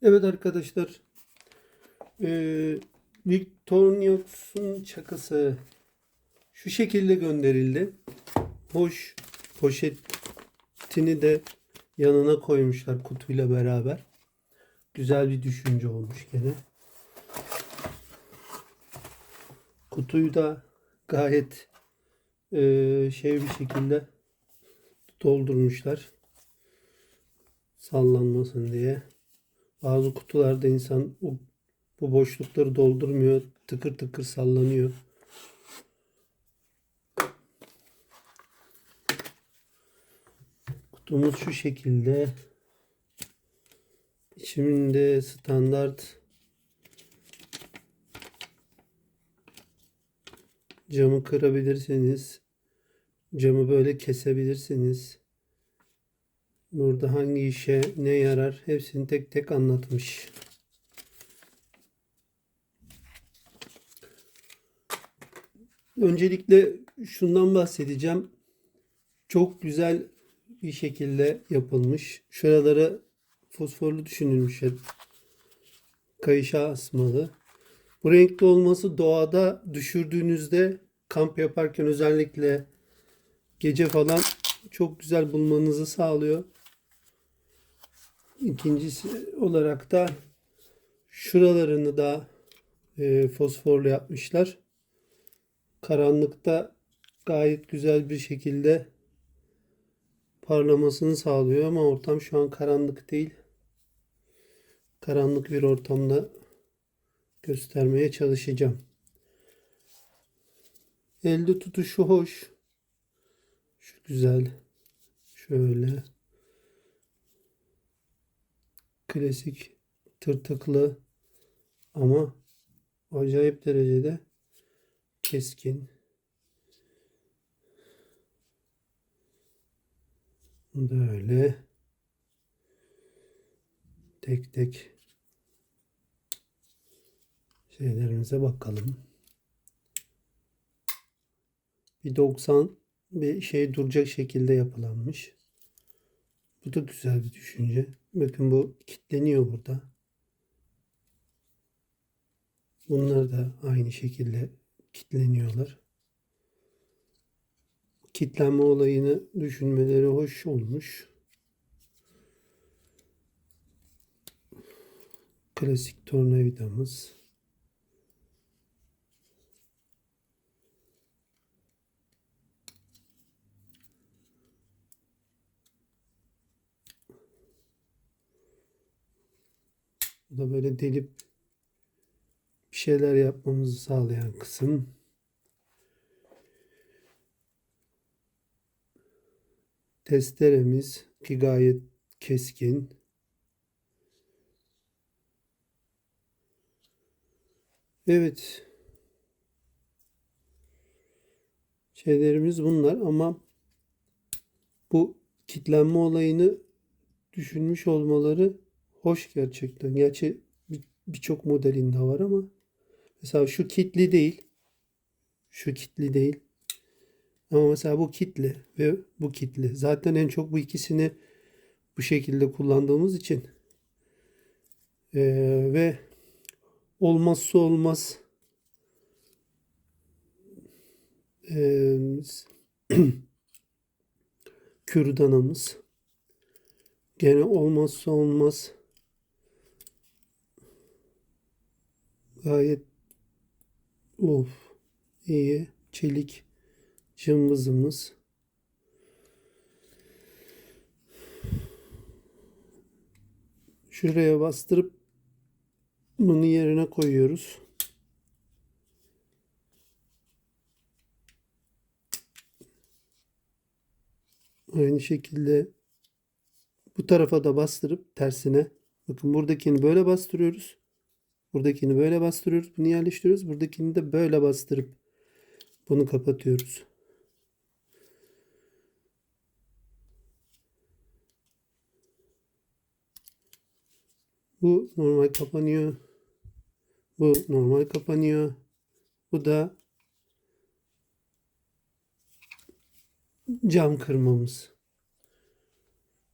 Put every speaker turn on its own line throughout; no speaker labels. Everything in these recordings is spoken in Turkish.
Evet arkadaşlar, Victorinox'un çakısı şu şekilde gönderildi. Hoş, poşetini de yanına koymuşlar kutuyla beraber. Güzel bir düşünce olmuş gene. Kutuyu da gayet bir şekilde doldurmuşlar. Sallanmasın diye. Bazı kutularda insan bu boşlukları doldurmuyor. Tıkır tıkır sallanıyor. Kutumuz şu şekilde. İçinde standart camı kırabilirsiniz. Camı böyle kesebilirsiniz. Burada hangi işe ne yarar hepsini tek tek anlatmış. Öncelikle şundan bahsedeceğim. Çok güzel bir şekilde yapılmış. Şuralara fosforlu düşünülmüş. Kayışa asmalı. Bu renkli olması doğada düşürdüğünüzde kamp yaparken özellikle gece falan çok güzel bulmanızı sağlıyor. İkincisi olarak da şuralarını da fosforlu yapmışlar. Karanlıkta gayet güzel bir şekilde parlamasını sağlıyor ama ortam şu an karanlık değil. Karanlık bir ortamda göstermeye çalışacağım. Elde tutuşu hoş. Şu güzel. Şöyle. Klasik tırtıklı ama acayip derecede keskin. Böyle tek tek şeylerimize bakalım. Bir 90 bir şey duracak şekilde yapılanmış. Bu da güzel bir düşünce. Bakın bu kilitleniyor burada. Bunlar da aynı şekilde kilitleniyorlar. Kilitlenme olayını düşünmeleri hoş olmuş. Klasik tornavidamız. Bu da böyle delip bir şeyler yapmamızı sağlayan kısım. Testeremiz ki gayet keskin. Evet. Şeylerimiz bunlar ama bu kitlenme olayını düşünmüş olmaları hoş gerçekten. Gerçi birçok modelinde var ama mesela şu kitli değil. Şu kitli değil. Ama mesela bu kitli ve bu kitli. Zaten en çok bu ikisini bu şekilde kullandığımız için ve olmazsa olmaz eee kürdanımız. Gene olmazsa olmaz gayet of iyi çelik cımbızımız. Şuraya bastırıp bunu yerine koyuyoruz. Aynı şekilde bu tarafa da bastırıp tersine. Bakın buradakini böyle bastırıyoruz. Buradakini böyle bastırıyoruz. Bunu yerleştiriyoruz. Buradakini de böyle bastırıp bunu kapatıyoruz. Bu normal kapanıyor. Bu normal kapanıyor. Bu da cam kırmamız.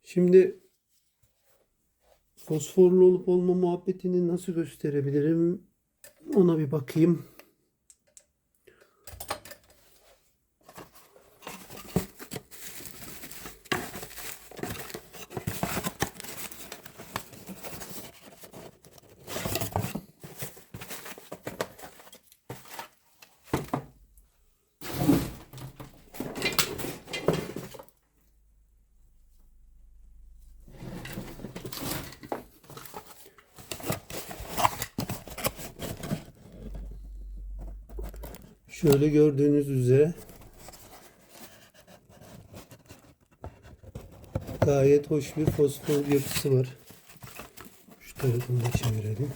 Şimdi Fosforlu olup olma muhabbetini nasıl gösterebilirim? Ona bir bakayım. Şöyle gördüğünüz üzere gayet hoş bir fosfor yapısı var. Şu tarafını da çevirelim.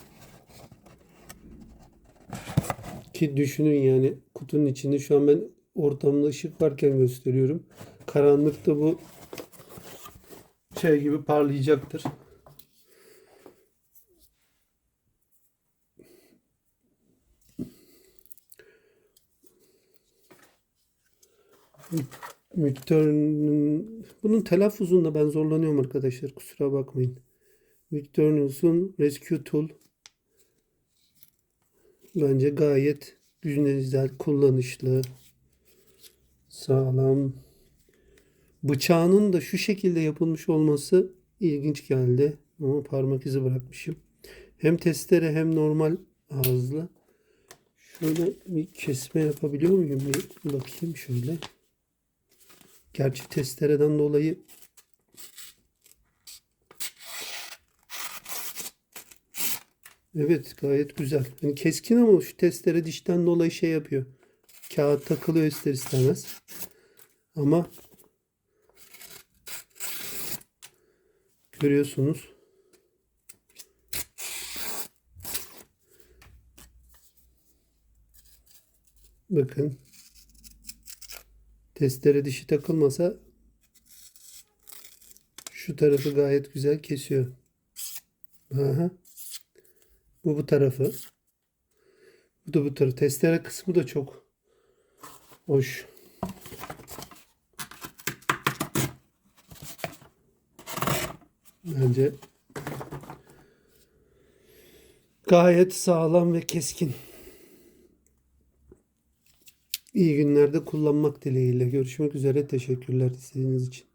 Ki düşünün yani kutunun içinde şu an ben ortamda ışık varken gösteriyorum. Karanlıkta bu şey gibi parlayacaktır. Bunun telaffuzunda ben zorlanıyorum arkadaşlar. Kusura bakmayın. Victorinox'un Rescue Tool bence gayet güzel, kullanışlı, sağlam. Bıçağının da şu şekilde yapılmış olması ilginç geldi. Ama parmak izi bırakmışım. Hem testere hem normal ağızlı. Şöyle bir kesme yapabiliyor muyum? Bir bakayım şöyle. Gerçi testereden dolayı evet gayet güzel. Hani keskin ama şu testere dişten dolayı şey yapıyor. Kağıt takılıyor ister istemez. Ama görüyorsunuz. Bakın. Testere dişi takılmasa şu tarafı gayet güzel kesiyor. Aha. Bu tarafı. Bu da bu tarafı. Testere kısmı da çok hoş. Bence gayet sağlam ve keskin. İyi günlerde kullanmak dileğiyle. Görüşmek üzere. Teşekkürler istediğiniz için.